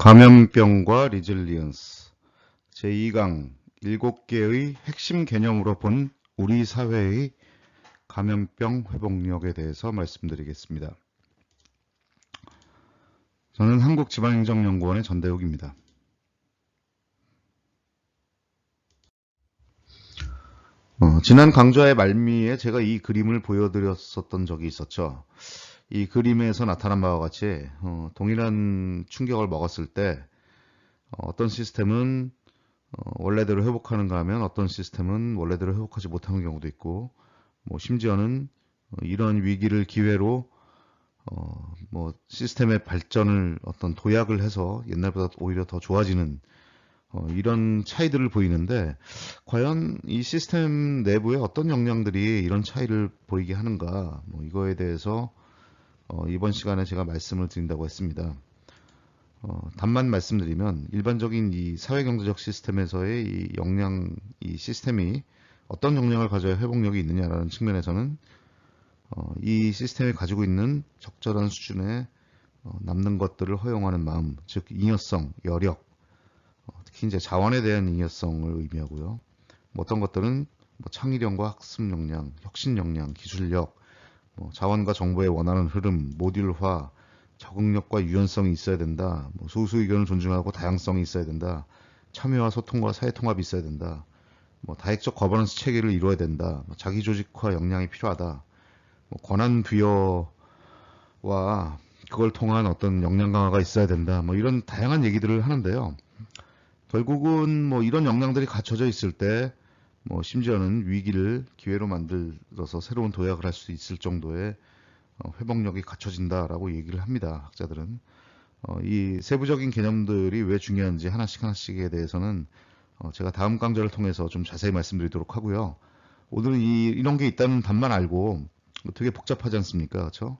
감염병과 리질리언스 제2강 7개의 핵심 개념으로 본 우리 사회의 감염병 회복력에 대해서 말씀드리겠습니다. 저는 한국지방행정연구원의 전대욱입니다. 지난 강좌의 말미에 제가 이 그림을 보여드렸었던 적이 있었죠. 이 그림에서 나타난 바와 같이 동일한 충격을 먹었을 때 어떤 시스템은 원래대로 회복하는가 하면 어떤 시스템은 원래대로 회복하지 못하는 경우도 있고, 심지어는 이런 위기를 기회로 시스템의 발전을 어떤 도약을 해서 옛날보다 오히려 더 좋아지는 이런 차이들을 보이는데, 과연 이 시스템 내부에 어떤 영향들이 이런 차이를 보이게 하는가, 이거에 대해서 이번 시간에 제가 말씀을 드린다고 했습니다. 답만 말씀드리면, 일반적인 이 사회경제적 시스템에서의 이 시스템이 어떤 역량을 가져야 회복력이 있느냐라는 측면에서는 이 시스템이 가지고 있는 적절한 수준의 남는 것들을 허용하는 마음, 즉 잉여성, 여력, 특히 이제 자원에 대한 잉여성을 의미하고요. 어떤 것들은 창의력과 학습 역량, 혁신 역량, 기술력, 자원과 정보의 원하는 흐름, 모듈화, 적응력과 유연성이 있어야 된다. 소수 의견을 존중하고 다양성이 있어야 된다. 참여와 소통과 사회통합이 있어야 된다. 다액적 거버넌스 체계를 이루어야 된다. 자기 조직화 역량이 필요하다. 권한 부여와 그걸 통한 어떤 역량 강화가 있어야 된다. 이런 다양한 얘기들을 하는데요. 결국은 이런 역량들이 갖춰져 있을 때 심지어는 위기를 기회로 만들어서 새로운 도약을 할 수 있을 정도의 회복력이 갖춰진다라고 얘기를 합니다. 학자들은. 이 세부적인 개념들이 왜 중요한지 하나씩에 대해서는 제가 다음 강좌를 통해서 좀 자세히 말씀드리도록 하고요. 오늘은 이런 게 있다는 답만 알고 되게 복잡하지 않습니까? 그렇죠?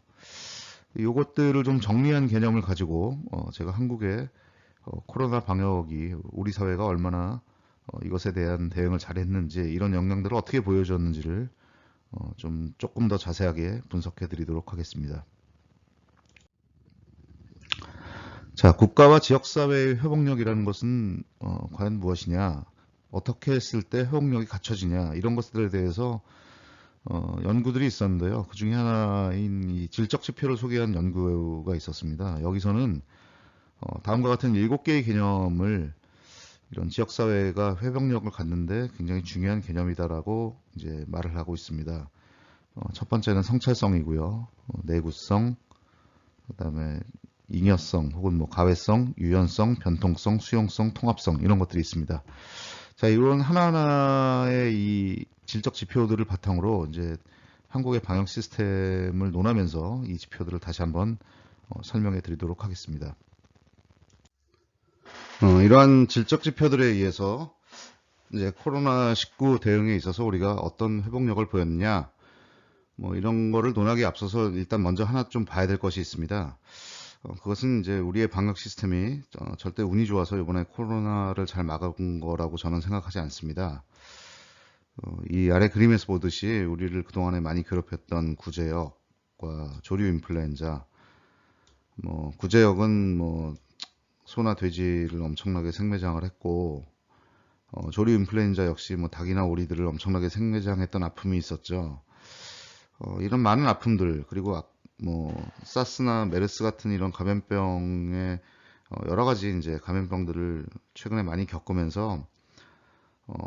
이것들을 좀 정리한 개념을 가지고 제가 한국의 코로나 방역이 우리 사회가 얼마나 이것에 대한 대응을 잘했는지, 이런 영향들을 어떻게 보여줬는지를 조금 더 자세하게 분석해 드리도록 하겠습니다. 자, 국가와 지역사회의 회복력이라는 것은 과연 무엇이냐, 어떻게 했을 때 회복력이 갖춰지냐, 이런 것들에 대해서 연구들이 있었는데요. 그 중에 하나인 이 질적 지표를 소개한 연구가 있었습니다. 여기서는 다음과 같은 7개의 개념을 이런 지역사회가 회복력을 갖는데 굉장히 중요한 개념이다라고 이제 말을 하고 있습니다. 첫 번째는 성찰성이고요. 내구성, 그 다음에 잉여성, 혹은 가외성, 유연성, 변통성, 수용성, 통합성, 이런 것들이 있습니다. 자, 이런 하나하나의 이 질적 지표들을 바탕으로 이제 한국의 방역 시스템을 논하면서 이 지표들을 다시 한번 설명해 드리도록 하겠습니다. 이러한 질적 지표들에 의해서 이제 코로나19 대응에 있어서 우리가 어떤 회복력을 보였느냐, 이런 거를 논하기에 앞서서 일단 먼저 하나 좀 봐야 될 것이 있습니다. 그것은 이제 우리의 방역 시스템이 절대 운이 좋아서 이번에 코로나를 잘 막은 거라고 저는 생각하지 않습니다. 이 아래 그림에서 보듯이 우리를 그동안에 많이 괴롭혔던 구제역과 조류 인플루엔자, 구제역은 소나 돼지를 엄청나게 생매장을 했고, 조류 인플루엔자 역시 닭이나 오리들을 엄청나게 생매장했던 아픔이 있었죠. 이런 많은 아픔들, 그리고 사스나 메르스 같은 이런 감염병의 여러 가지 이제 감염병들을 최근에 많이 겪으면서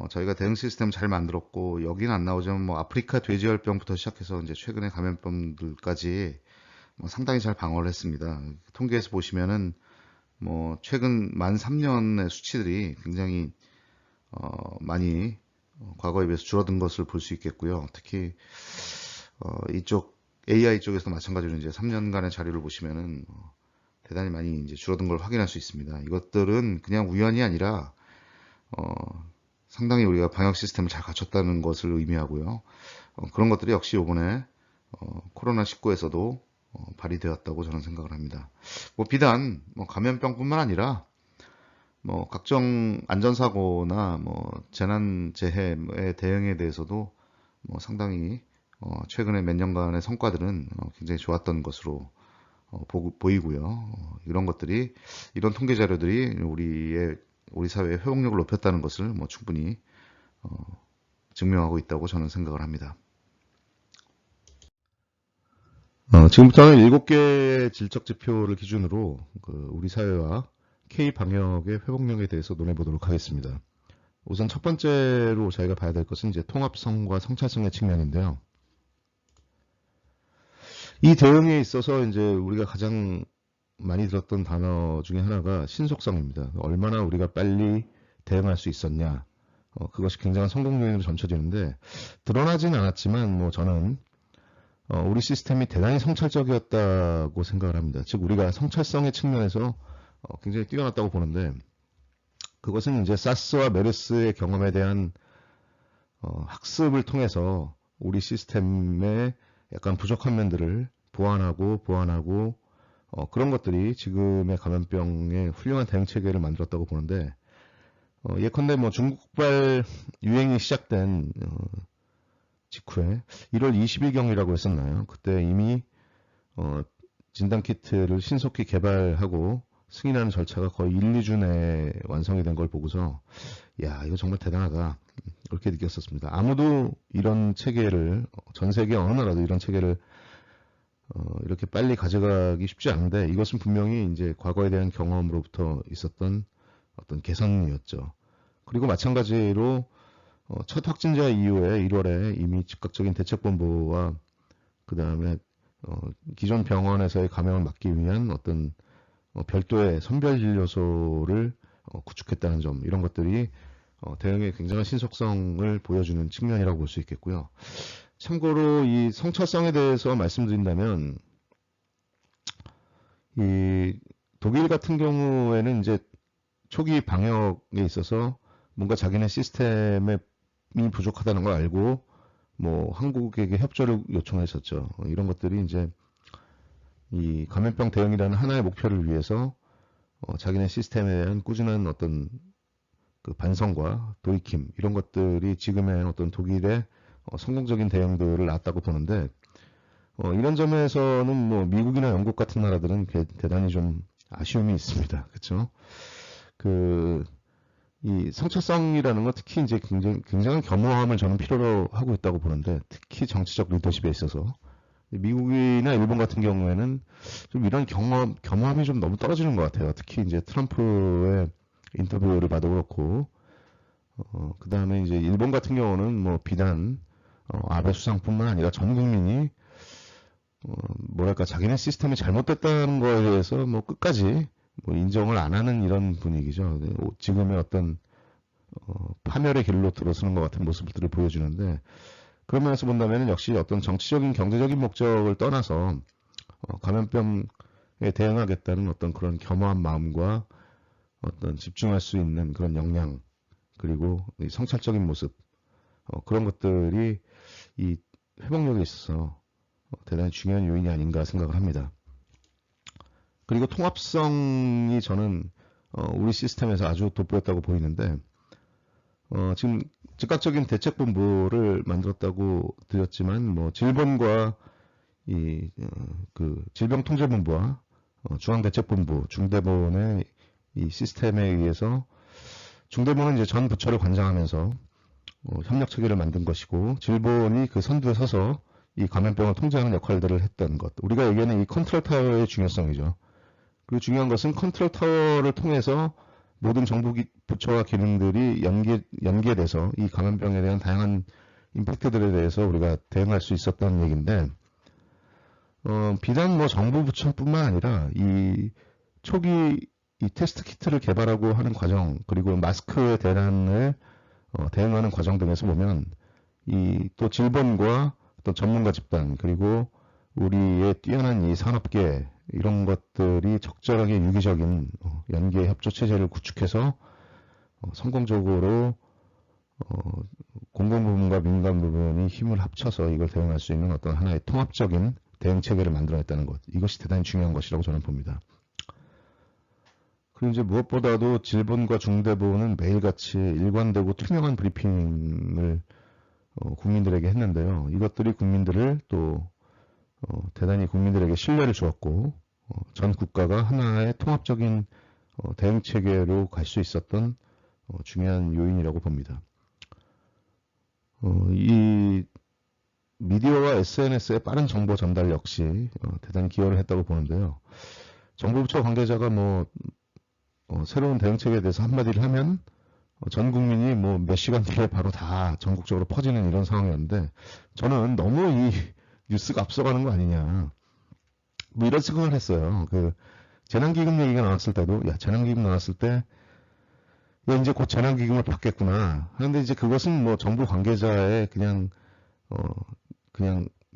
저희가 대응 시스템 잘 만들었고, 여기는 안 나오지만 아프리카 돼지열병부터 시작해서 이제 최근의 감염병들까지 상당히 잘 방어를 했습니다. 통계에서 보시면은 최근 만 3년의 수치들이 굉장히 많이 과거에 비해서 줄어든 것을 볼 수 있겠고요. 특히 이쪽 AI 쪽에서도 마찬가지로 이제 3년간의 자료를 보시면은 대단히 많이 이제 줄어든 걸 확인할 수 있습니다. 이것들은 그냥 우연이 아니라 상당히 우리가 방역 시스템을 잘 갖췄다는 것을 의미하고요. 그런 것들이 역시 이번에 코로나19에서도 발휘되었다고 저는 생각을 합니다. 비단 감염병뿐만 아니라 각종 안전사고나 재난재해의 대응에 대해서도 상당히 최근에 몇 년간의 성과들은 굉장히 좋았던 것으로 보이고요. 이런 것들이, 이런 통계 자료들이 우리 사회의 회복력을 높였다는 것을 뭐 충분히 증명하고 있다고 저는 생각을 합니다. 지금부터는 7개의 질적 지표를 기준으로 우리 사회와 K 방역의 회복력에 대해서 논해 보도록 하겠습니다. 우선 첫 번째로 저희가 봐야 될 것은 이제 통합성과 성찰성의 측면인데요. 이 대응에 있어서 이제 우리가 가장 많이 들었던 단어 중에 하나가 신속성입니다. 얼마나 우리가 빨리 대응할 수 있었냐. 그것이 굉장한 성공 요인으로 점쳐지는데, 드러나진 않았지만 뭐 저는 우리 시스템이 대단히 성찰적이었다고 생각을 합니다. 즉 우리가 성찰성의 측면에서 굉장히 뛰어났다고 보는데, 그것은 이제 사스와 메르스의 경험에 대한 학습을 통해서 우리 시스템의 약간 부족한 면들을 보완하고 그런 것들이 지금의 감염병의 훌륭한 대응 체계를 만들었다고 보는데, 예컨대 뭐 중국발 유행이 시작된 직후에 1월 20일경이라고 했었나요? 그때 이미 진단키트를 신속히 개발하고 승인하는 절차가 거의 1, 2주 내에 완성이 된 걸 보고서 야, 이거 정말 대단하다, 그렇게 느꼈었습니다. 아무도 이런 체계를, 전 세계 어느 나라도 이런 체계를 이렇게 빨리 가져가기 쉽지 않은데, 이것은 분명히 이제 과거에 대한 경험으로부터 있었던 어떤 개선이었죠. 그리고 마찬가지로 첫 확진자 이후에 1월에 이미 즉각적인 대책본부와 그 다음에 기존 병원에서의 감염을 막기 위한 어떤 별도의 선별진료소를 구축했다는 점, 이런 것들이 대응에 굉장한 신속성을 보여주는 측면이라고 볼 수 있겠고요. 참고로 이 성찰성에 대해서 말씀드린다면, 이 독일 같은 경우에는 이제 초기 방역에 있어서 뭔가 자기네 시스템이 부족하다는 걸 알고 뭐 한국에게 협조를 요청했었죠. 이런 것들이 이제 이 감염병 대응이라는 하나의 목표를 위해서 자기네 시스템에 대한 꾸준한 어떤 그 반성과 돌이킴, 이런 것들이 지금의 어떤 독일의 성공적인 대응들을 낳았다고 보는데, 이런 점에서는 뭐 미국이나 영국 같은 나라들은 대단히 좀 아쉬움이 있습니다. 그렇죠? 이 성찰성이라는 건 특히 이제 굉장한 겸허함을 저는 필요로 하고 있다고 보는데, 특히 정치적 리더십에 있어서 미국이나 일본 같은 경우에는 좀 이런 겸허함이 좀 너무 떨어지는 것 같아요. 특히 이제 트럼프의 인터뷰를 봐도 그렇고, 그 다음에 이제 일본 같은 경우는 뭐 비단 아베 수상뿐만 아니라 전 국민이 뭐랄까 자기네 시스템이 잘못됐다는 거에 대해서 뭐 끝까지 뭐 인정을 안 하는 이런 분위기죠. 지금의 어떤 파멸의 길로 들어서는 것 같은 모습들을 보여주는데, 그런 면에서 본다면 역시 어떤 정치적인 경제적인 목적을 떠나서 감염병에 대응하겠다는 어떤 그런 겸허한 마음과 어떤 집중할 수 있는 그런 역량, 그리고 이 성찰적인 모습, 그런 것들이 이 회복력에 있어서 대단히 중요한 요인이 아닌가 생각을 합니다. 그리고 통합성이 저는 우리 시스템에서 아주 돋보였다고 보이는데, 지금 즉각적인 대책본부를 만들었다고 드렸지만, 뭐 질본과 그 질병통제본부와 중앙대책본부, 중대본의 이 시스템에 의해서, 중대본은 이제 전 부처를 관장하면서 협력 체계를 만든 것이고, 질본이 그 선두에 서서 이 감염병을 통제하는 역할들을 했던 것. 우리가 얘기하는 이 컨트롤 타워의 중요성이죠. 그리고 중요한 것은 컨트롤 타워를 통해서 모든 정부 부처와 기능들이 연계돼서 이 감염병에 대한 다양한 임팩트들에 대해서 우리가 대응할 수 있었던 얘기인데, 비단 뭐 정부 부처뿐만 아니라 이 초기 이 테스트 키트를 개발하고 하는 과정, 그리고 마스크의 대란을 대응하는 과정 등에서 보면, 이 또 질본과 또 전문가 집단, 그리고 우리의 뛰어난 이 산업계, 이런 것들이 적절하게 유기적인 연계 협조 체제를 구축해서 성공적으로 공공 부분과 민간 부분이 힘을 합쳐서 이걸 대응할 수 있는 어떤 하나의 통합적인 대응 체계를 만들어냈다는 것, 이것이 대단히 중요한 것이라고 저는 봅니다. 그리고 이제 무엇보다도 질본과 중대본은 매일같이 일관되고 투명한 브리핑을 국민들에게 했는데요. 이것들이 국민들을 또 대단히 국민들에게 신뢰를 주었고, 전 국가가 하나의 통합적인 대응 체계로 갈 수 있었던 중요한 요인이라고 봅니다. 이 미디어와 SNS의 빠른 정보 전달 역시 대단히 기여를 했다고 보는데요. 정부부처 관계자가 새로운 대응 체계에 대해서 한마디를 하면 전 국민이 몇 시간 뒤에 바로 다 전국적으로 퍼지는 이런 상황이었는데, 저는 너무 이 뉴스가 앞서가는 거 아니냐, 이런 생각을 했어요. 재난기금 얘기가 나왔을 때도, 야, 재난기금 나왔을 때, 야, 이제 곧 재난기금을 받겠구나. 하는데 이제 그것은 정부 관계자의 그냥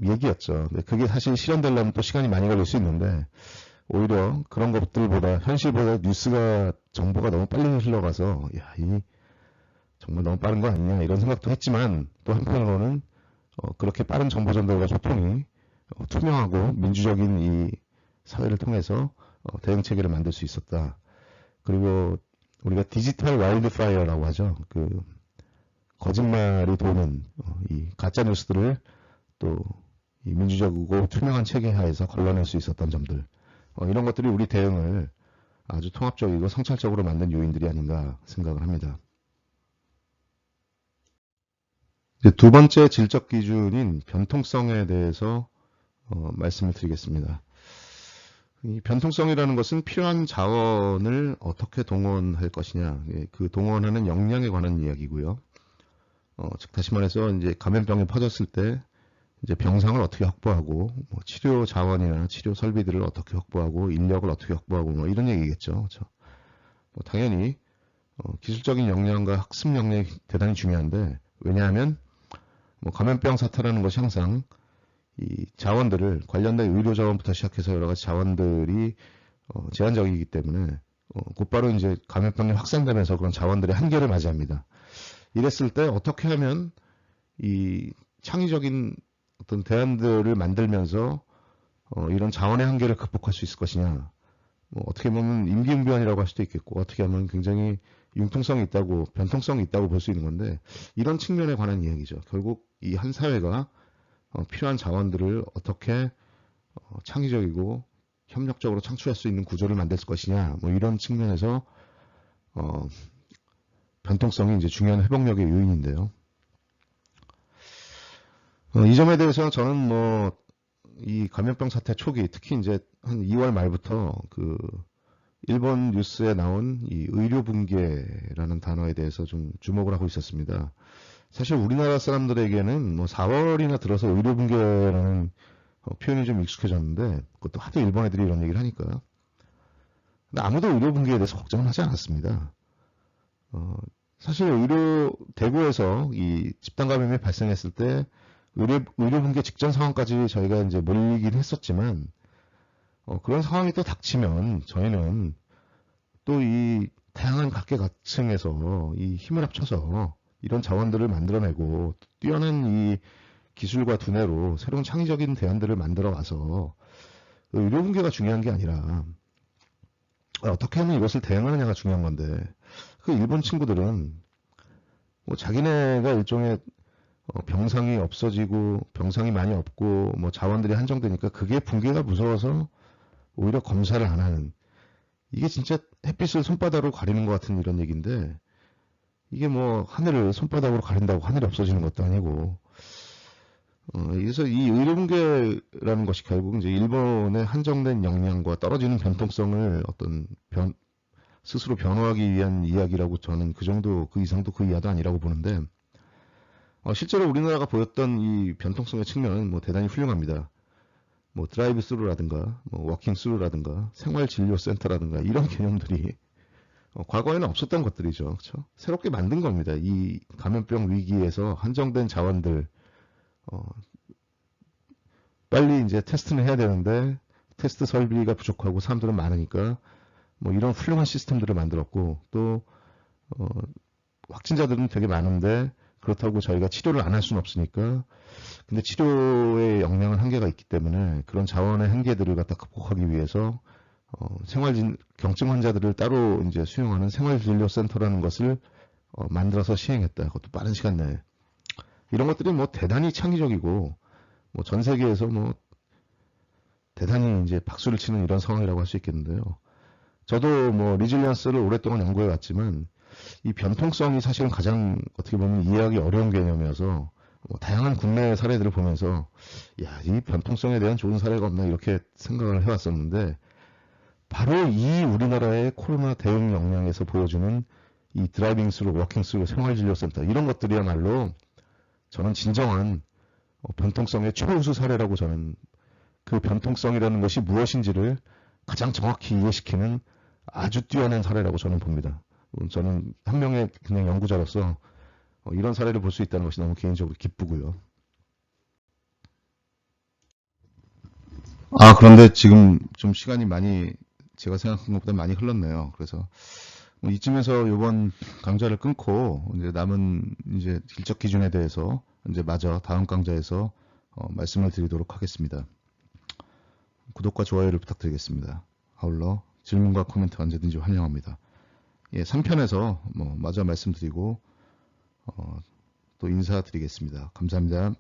얘기였죠. 근데 그게 사실 실현되려면 또 시간이 많이 걸릴 수 있는데, 오히려 그런 것들보다, 현실보다 뉴스가, 정보가 너무 빨리 흘러가서, 야, 정말 너무 빠른 거 아니냐, 이런 생각도 했지만, 또 한편으로는, 그렇게 빠른 정보 전달과 소통이, 투명하고 민주적인 이 사회를 통해서, 대응 체계를 만들 수 있었다. 그리고, 우리가 디지털 와일드 파이어라고 하죠. 거짓말이 도는, 이 가짜 뉴스들을 또, 이 민주적이고 투명한 체계 하에서 걸러낼 수 있었던 점들. 이런 것들이 우리 대응을 아주 통합적이고 성찰적으로 만든 요인들이 아닌가 생각을 합니다. 이제 두 번째 질적 기준인 변통성에 대해서 말씀을 드리겠습니다. 이 변통성이라는 것은 필요한 자원을 어떻게 동원할 것이냐, 그 동원하는 역량에 관한 이야기고요. 즉 다시 말해서 이제 감염병이 퍼졌을 때 이제 병상을 어떻게 확보하고, 치료 자원이나 치료 설비들을 어떻게 확보하고, 인력을 어떻게 확보하고, 이런 얘기겠죠. 그렇죠? 당연히 기술적인 역량과 학습 역량이 대단히 중요한데, 왜냐하면 감염병 사태라는 것이 항상 이 자원들을, 관련된 의료 자원부터 시작해서 여러 가지 자원들이 제한적이기 때문에 곧바로 이제 감염병이 확산되면서 그런 자원들의 한계를 맞이합니다. 이랬을 때 어떻게 하면 이 창의적인 어떤 대안들을 만들면서 이런 자원의 한계를 극복할 수 있을 것이냐. 어떻게 보면 임기응변이라고 할 수도 있겠고, 어떻게 하면 굉장히 융통성이 있다고, 변통성이 있다고 볼 수 있는 건데, 이런 측면에 관한 이야기죠. 결국 이 한 사회가 필요한 자원들을 어떻게 창의적이고 협력적으로 창출할 수 있는 구조를 만들 것이냐, 이런 측면에서 변통성이 이제 중요한 회복력의 요인인데요. 이 점에 대해서 저는 이 감염병 사태 초기, 특히 이제 한 2월 말부터 일본 뉴스에 나온 이 의료 붕괴라는 단어에 대해서 좀 주목을 하고 있었습니다. 사실 우리나라 사람들에게는 4월이나 들어서 의료 붕괴라는 표현이 좀 익숙해졌는데, 그것도 하도 일본 애들이 이런 얘기를 하니까. 근데 아무도 의료 붕괴에 대해서 걱정을 하지 않았습니다. 사실 대구에서 이 집단 감염이 발생했을 때 의료 붕괴 직전 상황까지 저희가 이제 몰리긴 했었지만, 그런 상황이 또 닥치면 저희는 또 이 다양한 각계각층에서 이 힘을 합쳐서 이런 자원들을 만들어내고 뛰어난 이 기술과 두뇌로 새로운 창의적인 대안들을 만들어 와서 의료 붕괴가 중요한 게 아니라 어떻게 하면 이것을 대응하느냐가 중요한 건데, 일본 친구들은 자기네가 일종의 병상이 없어지고 병상이 많이 없고 자원들이 한정되니까 그게 붕괴가 무서워서 오히려 검사를 안 하는, 이게 진짜 햇빛을 손바닥으로 가리는 것 같은 이런 얘기인데, 이게 하늘을 손바닥으로 가린다고 하늘이 없어지는 것도 아니고, 그래서 이 의료 붕괴라는 것이 결국 이제 일본의 한정된 역량과 떨어지는 변통성을 스스로 변호하기 위한 이야기라고, 저는 그 정도, 그 이상도 그 이하도 아니라고 보는데, 실제로 우리나라가 보였던 이 변통성의 측면은 대단히 훌륭합니다. 드라이브 스루라든가, 워킹 스루라든가, 생활진료센터라든가, 이런 개념들이 과거에는 없었던 것들이죠. 그렇죠? 새롭게 만든 겁니다. 이 감염병 위기에서 한정된 자원들, 빨리 이제 테스트는 해야 되는데, 테스트 설비가 부족하고 사람들은 많으니까, 이런 훌륭한 시스템들을 만들었고, 또, 확진자들은 되게 많은데, 그렇다고 저희가 치료를 안 할 수는 없으니까, 근데 치료의 역량은 한계가 있기 때문에 그런 자원의 한계들을 갖다 극복하기 위해서 경증 환자들을 따로 이제 수용하는 생활진료센터라는 것을 만들어서 시행했다. 그것도 빠른 시간 내에. 이런 것들이 대단히 창의적이고 전 세계에서 대단히 이제 박수를 치는 이런 상황이라고 할 수 있겠는데요. 저도 뭐 리질리언스를 오랫동안 연구해 왔지만 이 변통성이 사실은 가장 어떻게 보면 이해하기 어려운 개념이어서 뭐 다양한 국내 사례들을 보면서 야, 이 변통성에 대한 좋은 사례가 없나 이렇게 생각을 해왔었는데 바로 이 우리나라의 코로나 대응 역량에서 보여주는 이 드라이빙 스루, 워킹 스루, 생활진료센터 이런 것들이야말로 저는 진정한 변통성의 최우수 사례라고 저는 그 변통성이라는 것이 무엇인지를 가장 정확히 이해시키는 아주 뛰어난 사례라고 저는 봅니다. 저는 한 명의 그냥 연구자로서 이런 사례를 볼 수 있다는 것이 너무 개인적으로 기쁘고요. 아, 그런데 지금 좀 시간이 많이 제가 생각한 것보다 많이 흘렀네요. 그래서 뭐 이쯤에서 이번 강좌를 끊고 이제 남은 이제 질적 기준에 대해서 이제 마저 다음 강좌에서 말씀을 드리도록 하겠습니다. 구독과 좋아요를 부탁드리겠습니다. 아울러 질문과 코멘트 언제든지 환영합니다. 예, 3편에서 뭐 마저 말씀드리고 또 인사드리겠습니다. 감사합니다.